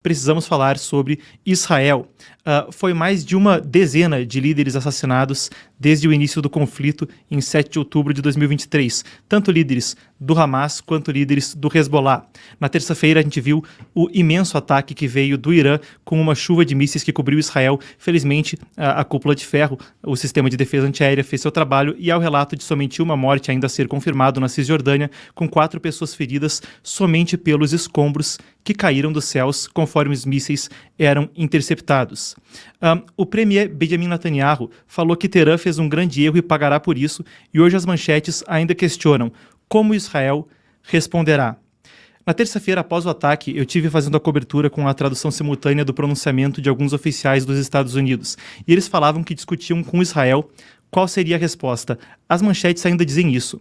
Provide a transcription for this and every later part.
precisamos falar sobre Israel. Foi mais de uma dezena de líderes assassinados desde o início do conflito em 7 de outubro de 2023, tanto líderes do Hamas quanto líderes do Hezbollah. Na terça-feira a gente viu o imenso ataque que veio do Irã com uma chuva de mísseis que cobriu Israel. Felizmente, a cúpula de ferro, o sistema de defesa antiaérea, fez seu trabalho e há o relato de somente uma morte ainda a ser confirmado na Cisjordânia, com 4 pessoas feridas somente pelos escombros que caíram dos céus conforme os mísseis eram interceptados. O premier Benjamin Netanyahu falou que Teherã fez um grande erro e pagará por isso, e hoje as manchetes ainda questionam como Israel responderá. Na terça-feira, após o ataque, eu tive fazendo a cobertura com a tradução simultânea do pronunciamento de alguns oficiais dos Estados Unidos, e eles falavam que discutiam com Israel qual seria a resposta. As manchetes ainda dizem isso.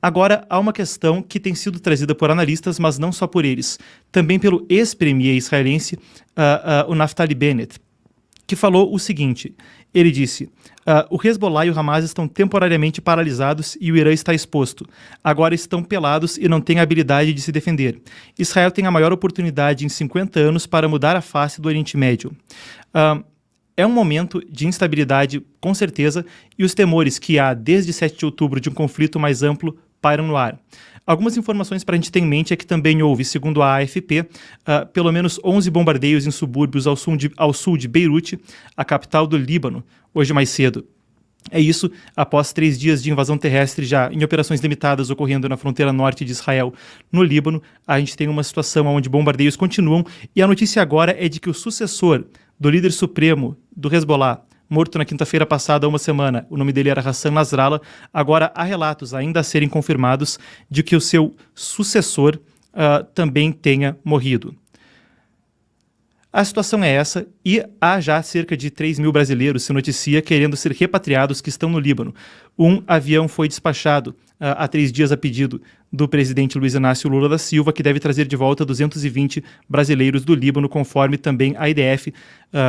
Agora, há uma questão que tem sido trazida por analistas, mas não só por eles, também pelo ex-premier israelense, o Naftali Bennett, que falou o seguinte, ele disse, o Hezbollah e o Hamas estão temporariamente paralisados e o Irã está exposto. Agora estão pelados e não têm a habilidade de se defender. Israel tem a maior oportunidade em 50 anos para mudar a face do Oriente Médio. É um momento de instabilidade, com certeza, e os temores que há desde 7 de outubro de um conflito mais amplo pairam no ar. Algumas informações para a gente ter em mente é que também houve, segundo a AFP, pelo menos 11 bombardeios em subúrbios ao sul de Beirute, a capital do Líbano, hoje mais cedo. É isso, após 3 dias de invasão terrestre já em operações limitadas ocorrendo na fronteira norte de Israel, no Líbano, a gente tem uma situação onde bombardeios continuam, e a notícia agora é de que o sucessor do líder supremo do Hezbollah, morto na quinta-feira passada há uma semana, o nome dele era Hassan Nasrallah, agora há relatos ainda a serem confirmados de que o seu sucessor também tenha morrido. A situação é essa e há já cerca de 3 mil brasileiros, se noticia, querendo ser repatriados que estão no Líbano. Um avião foi despachado há 3 dias a pedido do presidente Luiz Inácio Lula da Silva, que deve trazer de volta 220 brasileiros do Líbano, conforme também a IDF,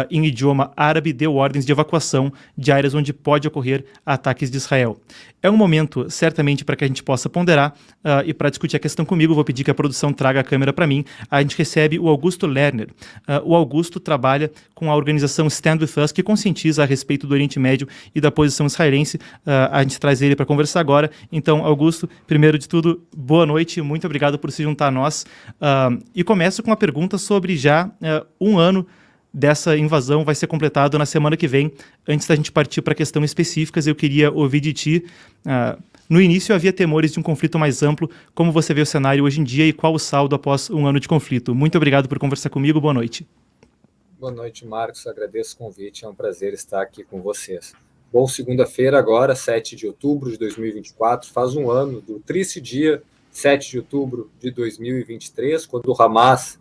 em idioma árabe, deu ordens de evacuação de áreas onde pode ocorrer ataques de Israel. É um momento, certamente, para que a gente possa ponderar, e para discutir a questão comigo, vou pedir que a produção traga a câmera para mim. A gente recebe o Augusto Lerner. O Augusto trabalha com a organização Stand With Us, que conscientiza a respeito do Oriente Médio e da posição israelense. A gente traz ele para conversar agora. Então, Augusto, primeiro de tudo, boa noite, muito obrigado por se juntar a nós. E começo com uma pergunta sobre já um ano dessa invasão, vai ser completado na semana que vem. Antes da gente partir para questões específicas, eu queria ouvir de ti. No início havia temores de um conflito mais amplo. Como você vê o cenário hoje em dia e qual o saldo após um ano de conflito? Muito obrigado por conversar comigo, boa noite. Boa noite, Marcos, agradeço o convite, é um prazer estar aqui com vocês. Bom, segunda-feira agora, 7 de outubro de 2024, faz um ano do triste dia, 7 de outubro de 2023, quando o Hamas,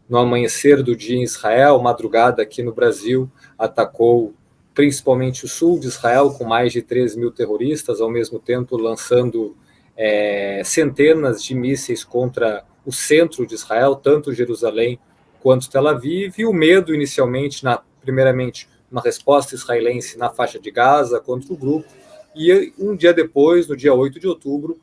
no amanhecer do dia em Israel, madrugada aqui no Brasil, atacou principalmente o sul de Israel, com mais de 3 mil terroristas, ao mesmo tempo lançando centenas de mísseis contra o centro de Israel, tanto Jerusalém quanto Tel Aviv, e o medo inicialmente, primeiramente, uma resposta israelense na faixa de Gaza contra o grupo, e um dia depois, no dia 8 de outubro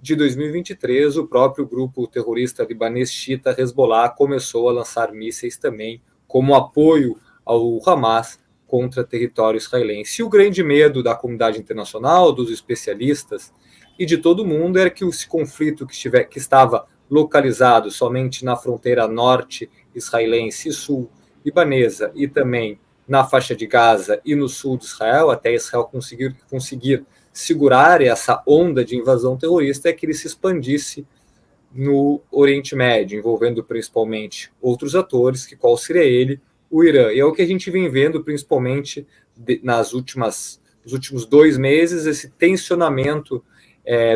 de 2023, o próprio grupo terrorista libanês xiita Hezbollah começou a lançar mísseis também como apoio ao Hamas contra território israelense. E o grande medo da comunidade internacional, dos especialistas e de todo mundo era que esse conflito que estava localizado somente na fronteira norte israelense e sul libanesa e também na faixa de Gaza e no sul de Israel, até Israel conseguir segurar essa onda de invasão terrorista, é que ele se expandisse no Oriente Médio, envolvendo principalmente outros atores, que qual seria ele? O Irã. E é o que a gente vem vendo principalmente nos últimos 2 meses, esse tensionamento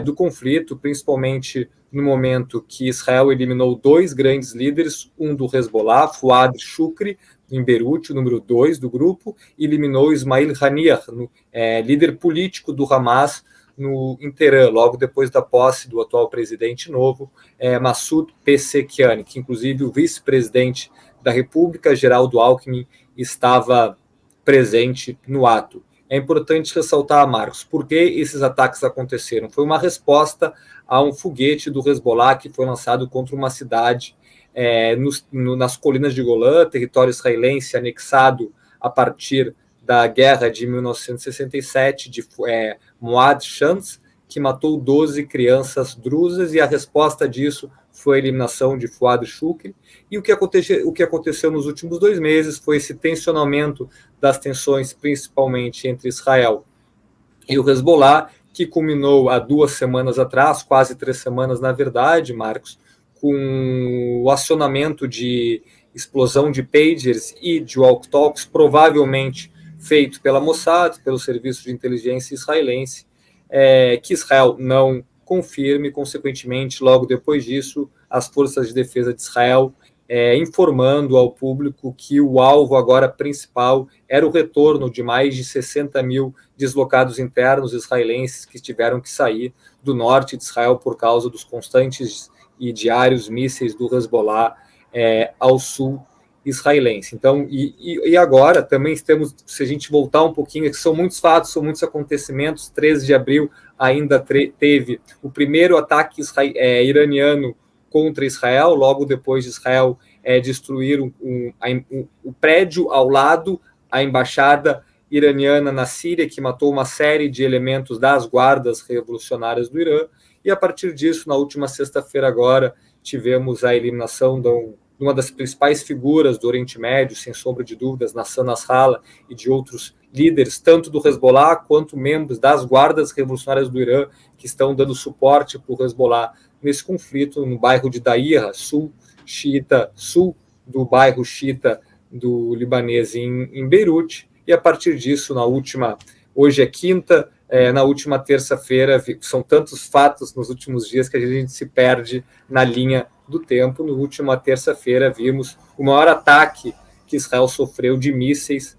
do conflito, principalmente no momento que Israel eliminou 2 grandes líderes, um do Hezbollah, Fuad Shukri, em Beirute, o número 2 do grupo, e eliminou Ismail Haniyeh, líder político do Hamas, em Teherã, logo depois da posse do atual presidente novo, Massoud Pezeshkian, que inclusive o vice-presidente da República, Geraldo Alckmin, estava presente no ato. É importante ressaltar, Marcos, por que esses ataques aconteceram. Foi uma resposta a um foguete do Hezbollah que foi lançado contra uma cidade nas colinas de Golã, território israelense anexado a partir da guerra de 1967 de Moad Shams, que matou 12 crianças druzas, e a resposta disso foi a eliminação de Fuad Shukri. E o que aconteceu nos últimos 2 meses foi esse tensionamento das tensões, principalmente entre Israel e o Hezbollah, que culminou há 2 semanas atrás, quase 3 semanas na verdade, Marcos, com o acionamento de explosão de pagers e de walkie-talkies, provavelmente feito pela Mossad, pelo serviço de inteligência israelense, que Israel não confirme. Consequentemente, logo depois disso, as forças de defesa de Israel informando ao público que o alvo agora principal era o retorno de mais de 60 mil deslocados internos israelenses que tiveram que sair do norte de Israel por causa dos constantes e diários mísseis do Hezbollah ao sul israelense. Então, e agora também temos, se a gente voltar um pouquinho, que são muitos fatos, são muitos acontecimentos. 13 de abril ainda teve o primeiro ataque iraniano contra Israel, logo depois de Israel destruir o prédio ao lado, a embaixada iraniana na Síria, que matou uma série de elementos das guardas revolucionárias do Irã. E a partir disso, na última sexta-feira agora, tivemos a eliminação de uma das principais figuras do Oriente Médio, sem sombra de dúvidas, Nasser Nasrallah, e de outros líderes, tanto do Hezbollah quanto membros das guardas revolucionárias do Irã, que estão dando suporte para o Hezbollah nesse conflito no bairro de Daira, sul do bairro xiita do libanês em Beirute. E a partir disso, hoje é quinta, na última terça-feira, são tantos fatos nos últimos dias que a gente se perde na linha do tempo. Na última terça-feira, vimos o maior ataque que Israel sofreu de mísseis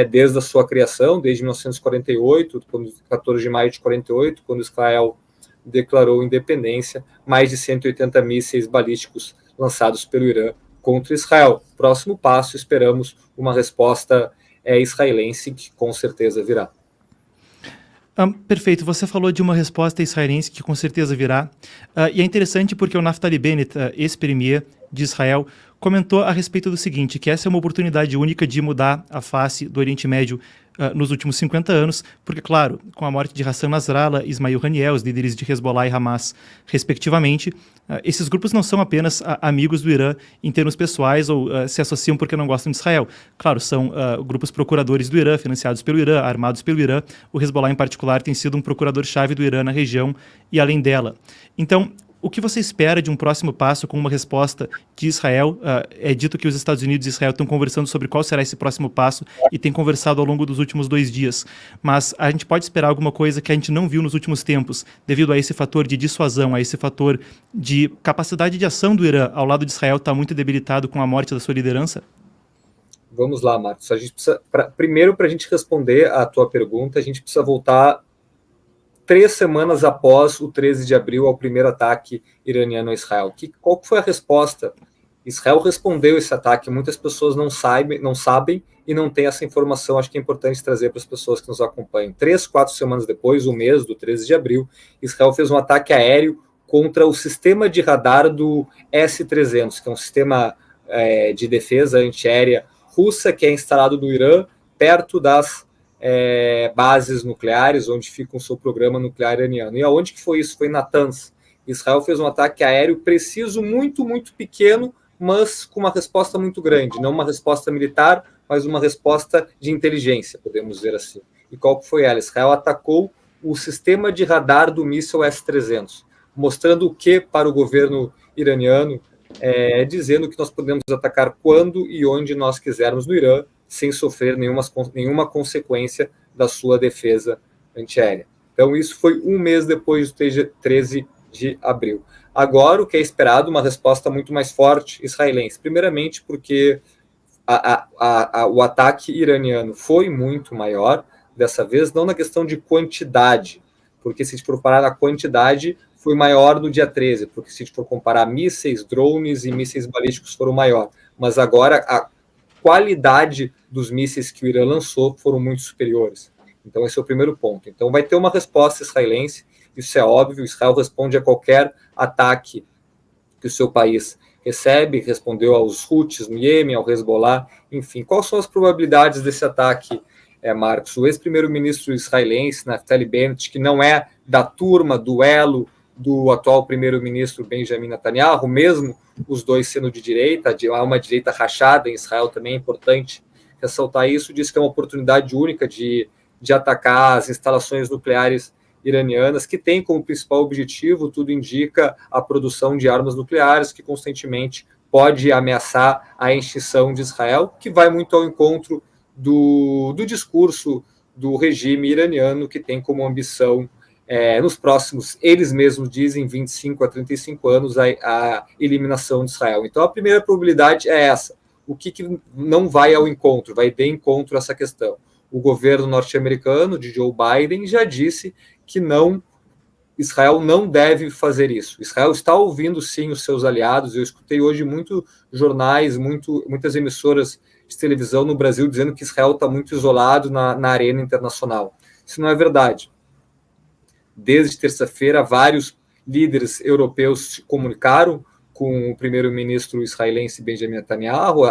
desde a sua criação, desde 1948, 14 de maio de 48, quando Israel declarou independência, mais de 180 mísseis balísticos lançados pelo Irã contra Israel. Próximo passo, esperamos uma resposta israelense, que com certeza virá. Perfeito, você falou de uma resposta israelense que com certeza virá, e é interessante porque o Naftali Bennett, ex-premier de Israel, comentou a respeito do seguinte, que essa é uma oportunidade única de mudar a face do Oriente Médio nos últimos 50 anos, porque, claro, com a morte de Hassan Nasrallah e Ismail Haniyeh, os líderes de Hezbollah e Hamas, respectivamente, esses grupos não são apenas amigos do Irã em termos pessoais ou se associam porque não gostam de Israel. Claro, são grupos procuradores do Irã, financiados pelo Irã, armados pelo Irã. O Hezbollah, em particular, tem sido um procurador-chave do Irã na região e além dela. Então, o que você espera de um próximo passo com uma resposta de Israel? É dito que os Estados Unidos e Israel estão conversando sobre qual será esse próximo passo e têm conversado ao longo dos últimos 2 dias. Mas a gente pode esperar alguma coisa que a gente não viu nos últimos tempos, devido a esse fator de dissuasão, a esse fator de capacidade de ação do Irã ao lado de Israel está muito debilitado com a morte da sua liderança? Vamos lá, Marcos. A gente precisa, primeiro, para a gente responder à tua pergunta, a gente precisa voltar 3 semanas após o 13 de abril ao primeiro ataque iraniano a Israel. Qual foi a resposta? Israel respondeu esse ataque. Muitas pessoas não sabem e não têm essa informação. Acho que é importante trazer para as pessoas que nos acompanham. 3, 4 semanas depois, o mês do 13 de abril, Israel fez um ataque aéreo contra o sistema de radar do S-300, que é um sistema de defesa antiaérea russa que é instalado no Irã, perto das bases nucleares, onde fica o seu programa nuclear iraniano. E aonde que foi isso? Foi em Natanz. Israel fez um ataque aéreo preciso, muito, muito pequeno, mas com uma resposta muito grande. Não uma resposta militar, mas uma resposta de inteligência, podemos dizer assim. E qual foi ela? Israel atacou o sistema de radar do míssil S-300, mostrando o que para o governo iraniano, dizendo que nós podemos atacar quando e onde nós quisermos no Irã, sem sofrer nenhuma consequência da sua defesa antiaérea. Então, isso foi um mês depois do 13 de abril. Agora, o que é esperado, uma resposta muito mais forte israelense. Primeiramente, porque o ataque iraniano foi muito maior, dessa vez, não na questão de quantidade, porque se a gente for comparar a quantidade, foi maior no dia 13, porque se a gente for comparar mísseis, drones e mísseis balísticos foram maior. Mas agora, a qualidade dos mísseis que o Irã lançou foram muito superiores. Então, esse é o primeiro ponto. Então, vai ter uma resposta israelense, isso é óbvio. Israel responde a qualquer ataque que o seu país recebe, respondeu aos Houthis no Iêmen, ao Hezbollah, enfim. Quais são as probabilidades desse ataque, Marcos? O ex-primeiro-ministro israelense, Naftali Bennett, que não é da turma, do elo do atual primeiro-ministro Benjamin Netanyahu, mesmo os dois sendo de direita, há uma direita rachada em Israel também, é importante ressaltar isso, diz que é uma oportunidade única de atacar as instalações nucleares iranianas, que tem como principal objetivo, tudo indica, a produção de armas nucleares, que constantemente pode ameaçar a extinção de Israel, que vai muito ao encontro do discurso do regime iraniano, que tem como ambição, nos próximos, eles mesmos dizem, 25 a 35 anos, a eliminação de Israel. Então, a primeira probabilidade é essa. O que não vai ao encontro, vai de encontro a essa questão? O governo norte-americano, de Joe Biden, já disse que Israel não deve fazer isso. Israel está ouvindo, sim, os seus aliados. Eu escutei hoje muitos jornais, muitas emissoras de televisão no Brasil dizendo que Israel está muito isolado na arena internacional. Isso não é verdade. Desde terça-feira, vários líderes europeus se comunicaram com o primeiro-ministro israelense Benjamin Netanyahu.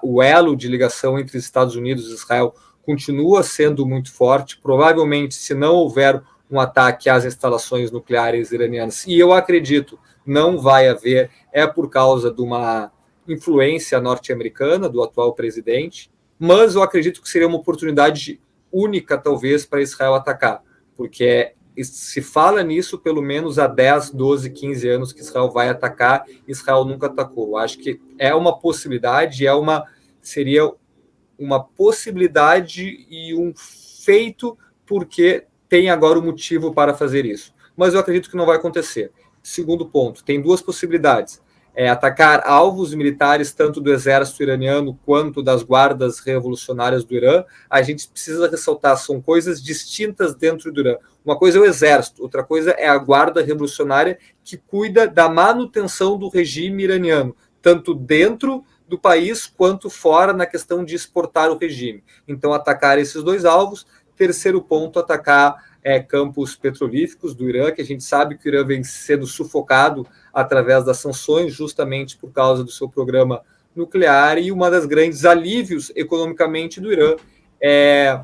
O elo de ligação entre Estados Unidos e Israel continua sendo muito forte. Provavelmente, se não houver um ataque às instalações nucleares iranianas, e eu acredito não vai haver, é por causa de uma influência norte-americana do atual presidente, mas eu acredito que seria uma oportunidade única, talvez, para Israel atacar, porque se fala nisso pelo menos há 10, 12, 15 anos que Israel vai atacar, Israel nunca atacou. Eu acho que é uma possibilidade, seria uma possibilidade e um feito, porque tem agora o motivo para fazer isso. Mas eu acredito que não vai acontecer. Segundo ponto, tem duas possibilidades. Atacar alvos militares, tanto do exército iraniano quanto das guardas revolucionárias do Irã. A gente precisa ressaltar, são coisas distintas dentro do Irã. Uma coisa é o exército, outra coisa é a guarda revolucionária, que cuida da manutenção do regime iraniano, tanto dentro do país quanto fora, na questão de exportar o regime. Então, atacar esses dois alvos. Terceiro ponto, atacar campos petrolíferos do Irã, que a gente sabe que o Irã vem sendo sufocado através das sanções, justamente por causa do seu programa nuclear, e uma das grandes alívios economicamente do Irã é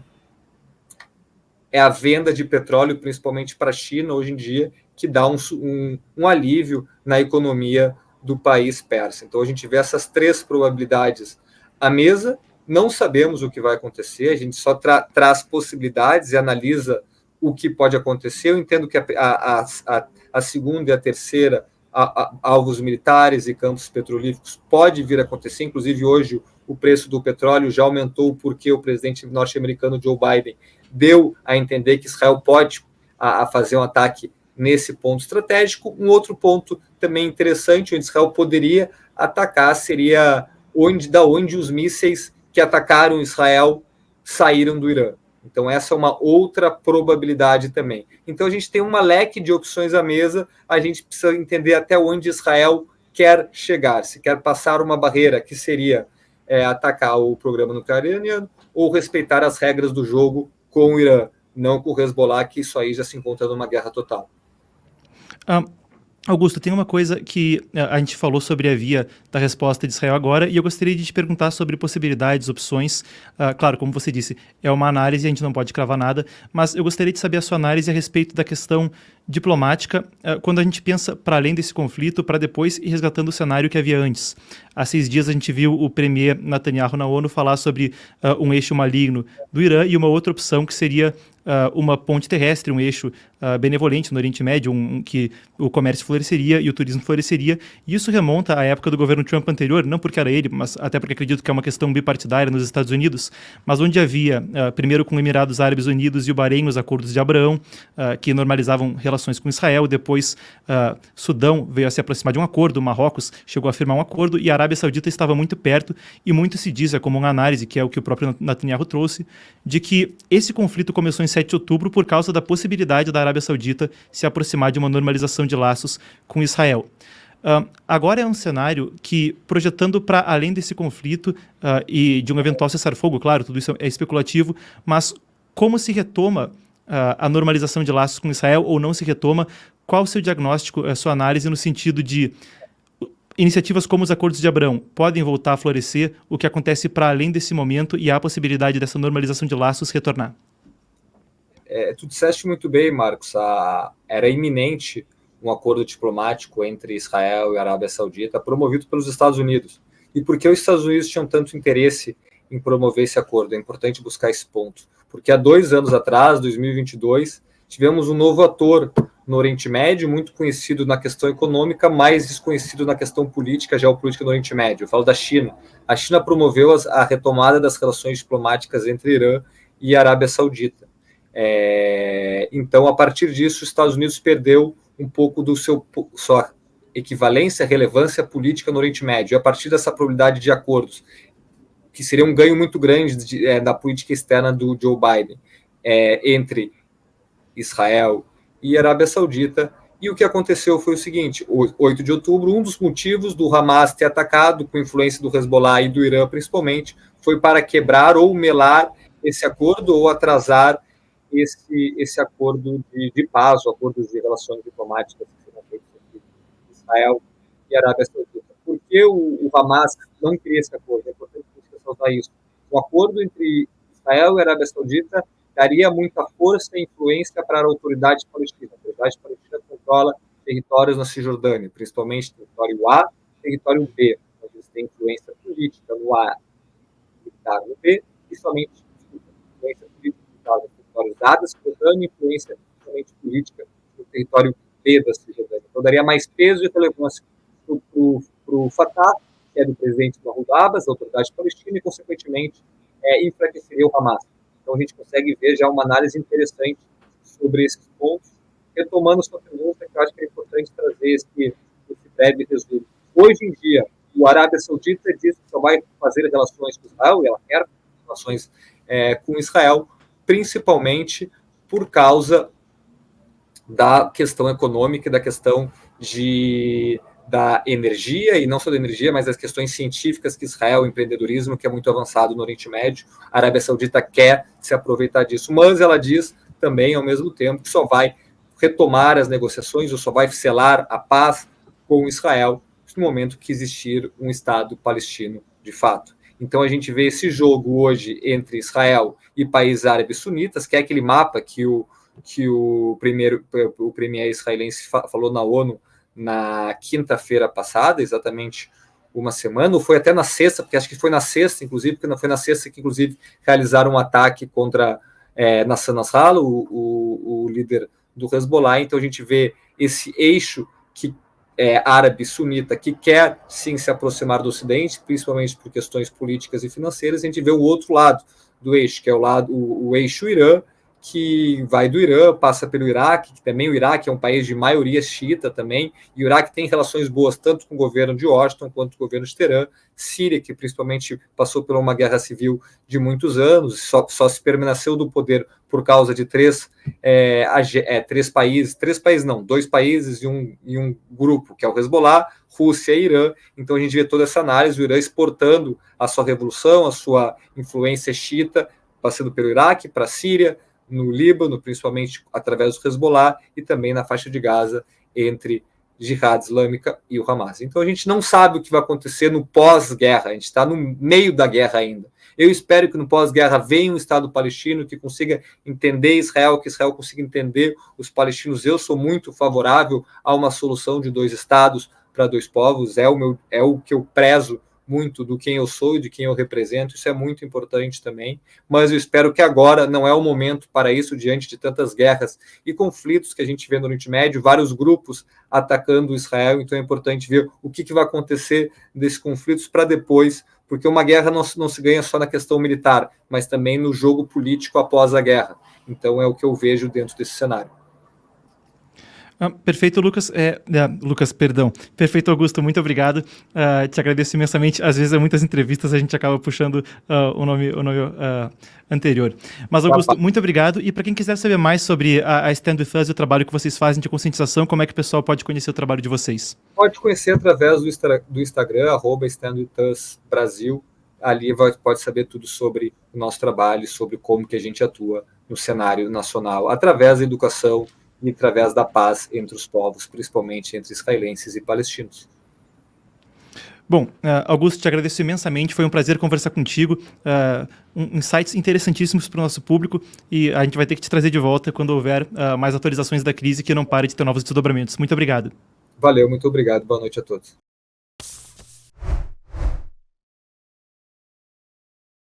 a venda de petróleo, principalmente para a China, hoje em dia, que dá um alívio na economia do país persa. Então, a gente vê essas três probabilidades à mesa. Não sabemos o que vai acontecer, a gente só traz possibilidades e analisa o que pode acontecer. Eu entendo que a segunda e a terceira, alvos militares e campos petrolíferos, pode vir a acontecer. Inclusive, hoje, o preço do petróleo já aumentou porque o presidente norte-americano Joe Biden deu a entender que Israel pode fazer um ataque nesse ponto estratégico. Um outro ponto também interessante, onde Israel poderia atacar, seria da onde os mísseis que atacaram Israel saíram do Irã. Então, essa é uma outra probabilidade também. Então, a gente tem uma leque de opções à mesa, a gente precisa entender até onde Israel quer chegar, se quer passar uma barreira, que seria atacar o programa nuclear iraniano, ou respeitar as regras do jogo com o Irã, não com o Hezbollah, que isso aí já se encontra numa guerra total. Augusto, tem uma coisa que a gente falou sobre a via da resposta de Israel agora, e eu gostaria de te perguntar sobre possibilidades, opções. Claro, como você disse, é uma análise, a gente não pode cravar nada, mas eu gostaria de saber a sua análise a respeito da questão diplomática, quando a gente pensa para além desse conflito, para depois ir resgatando o cenário que havia antes. Há 6 dias a gente viu o premier Netanyahu na ONU falar sobre um eixo maligno do Irã e uma outra opção que seria uma ponte terrestre, um eixo benevolente no Oriente Médio, que o comércio floresceria e o turismo floresceria. E isso remonta à época do governo Trump anterior, não porque era ele, mas até porque acredito que é uma questão bipartidária nos Estados Unidos, mas onde havia, primeiro com Emirados Árabes Unidos e o Bahrein, os acordos de Abraão, que normalizavam relações com Israel. Depois, Sudão veio a se aproximar de um acordo, Marrocos chegou a firmar um acordo e a Arábia Saudita estava muito perto, e muito se diz, como uma análise, que é o que o próprio Netanyahu trouxe, de que esse conflito começou em 7 de outubro por causa da possibilidade da Arábia Saudita se aproximar de uma normalização de laços com Israel. Agora é um cenário que, projetando para além desse conflito e de um eventual cessar-fogo, claro, tudo isso é especulativo, mas como se retoma a normalização de laços com Israel ou não se retoma? Qual o seu diagnóstico, a sua análise no sentido de iniciativas como os Acordos de Abrão podem voltar a florescer? O que acontece para além desse momento e há a possibilidade dessa normalização de laços retornar? Tu disseste muito bem, Marcos, era iminente um acordo diplomático entre Israel e a Arábia Saudita, promovido pelos Estados Unidos. E por que os Estados Unidos tinham tanto interesse em promover esse acordo? É importante buscar esse ponto. Porque há 2 anos atrás, 2022, tivemos um novo ator no Oriente Médio, muito conhecido na questão econômica, mais desconhecido na questão política, geopolítica no Oriente Médio. Eu falo da China. A China promoveu a retomada das relações diplomáticas entre Irã e a Arábia Saudita. Então, a partir disso, os Estados Unidos perdeu um pouco do sua equivalência, relevância política no Oriente Médio. E a partir dessa probabilidade de acordos, que seria um ganho muito grande da política externa do Joe Biden, entre Israel e Arábia Saudita. E o que aconteceu foi o seguinte: 8 de outubro, um dos motivos do Hamas ter atacado com influência do Hezbollah e do Irã, principalmente, foi para quebrar ou melar esse acordo ou atrasar esse acordo de paz, o acordo de relações diplomáticas que serão feitos entre Israel e Arábia Saudita. Por que o Hamas não queria esse acordo? É importante ressaltar isso. O acordo entre Israel e Arábia Saudita daria muita força e influência para a autoridade palestina. A autoridade palestina controla territórios na Cisjordânia, principalmente território A e território B. Então, eles têm influência política no A, militar no B, e somente influência política militar no território A da Cisjordânia e influência somente política no território B da Cisjordânia. Então, daria mais peso e relevância para o Fatah, que é do presidente Mahmoud Abbas, da autoridade palestina, e, consequentemente, enfraqueceria o Hamas. Então, a gente consegue ver já uma análise interessante sobre esses pontos. Retomando sua pergunta, que eu acho que é importante trazer esse breve resumo. Hoje em dia, a Arábia Saudita diz que só vai fazer relações com Israel, e ela quer relações com Israel, principalmente por causa da questão econômica e da questão da energia, e não só da energia, mas das questões científicas que Israel, o empreendedorismo, que é muito avançado no Oriente Médio, a Arábia Saudita quer se aproveitar disso, mas ela diz também, ao mesmo tempo, que só vai retomar as negociações, ou só vai selar a paz com Israel no momento que existir um Estado palestino de fato. Então a gente vê esse jogo hoje entre Israel e países árabes sunitas, que é aquele mapa que o premier israelense falou na ONU na quinta-feira passada, exatamente uma semana, ou foi até na sexta, porque acho que foi na sexta, inclusive, porque não foi na sexta que, inclusive, realizaram um ataque contra Nasser Nasrallah, o líder do Hezbollah. Então a gente vê esse eixo que árabe sunita, que quer sim se aproximar do Ocidente, principalmente por questões políticas e financeiras. A gente vê o outro lado do eixo, que é o eixo Irã, que vai do Irã, passa pelo Iraque, que também o Iraque é um país de maioria xiita também, e o Iraque tem relações boas tanto com o governo de Washington quanto com o governo de Teherã. Síria, que principalmente passou por uma guerra civil de muitos anos, só se permaneceu do poder por causa de dois países e um grupo, que é o Hezbollah, Rússia e Irã. Então a gente vê toda essa análise, o Irã exportando a sua revolução, a sua influência xiita, passando pelo Iraque, para a Síria, no Líbano, principalmente através do Hezbollah, e também na faixa de Gaza, entre Jihad Islâmica e o Hamas. Então a gente não sabe o que vai acontecer no pós-guerra, a gente está no meio da guerra ainda. Eu espero que no pós-guerra venha um Estado palestino que consiga entender Israel, que Israel consiga entender os palestinos. Eu sou muito favorável a uma solução de 2 estados para 2 povos, é o que eu prezo muito do quem eu sou e de quem eu represento, isso é muito importante também, mas eu espero que agora não é o momento para isso, diante de tantas guerras e conflitos que a gente vê no Oriente Médio, vários grupos atacando Israel. Então é importante ver o que vai acontecer desses conflitos para depois, porque uma guerra não se ganha só na questão militar, mas também no jogo político após a guerra. Então é o que eu vejo dentro desse cenário. Perfeito, Lucas. Lucas, perdão. Perfeito, Augusto. Muito obrigado. Te agradeço imensamente. Às vezes, em muitas entrevistas, a gente acaba puxando o nome anterior. Mas, Augusto, muito obrigado. E para quem quiser saber mais sobre a Stand With Us e o trabalho que vocês fazem de conscientização, como é que o pessoal pode conhecer o trabalho de vocês? Pode conhecer através do Instagram, @StandWithUsBrasil. Ali pode saber tudo sobre o nosso trabalho, sobre como que a gente atua no cenário nacional, através da educação e através da paz entre os povos, principalmente entre israelenses e palestinos. Bom, Augusto, te agradeço imensamente, foi um prazer conversar contigo, insights interessantíssimos para o nosso público, e a gente vai ter que te trazer de volta quando houver mais atualizações da crise, que não pare de ter novos desdobramentos. Muito obrigado. Valeu, muito obrigado, boa noite a todos.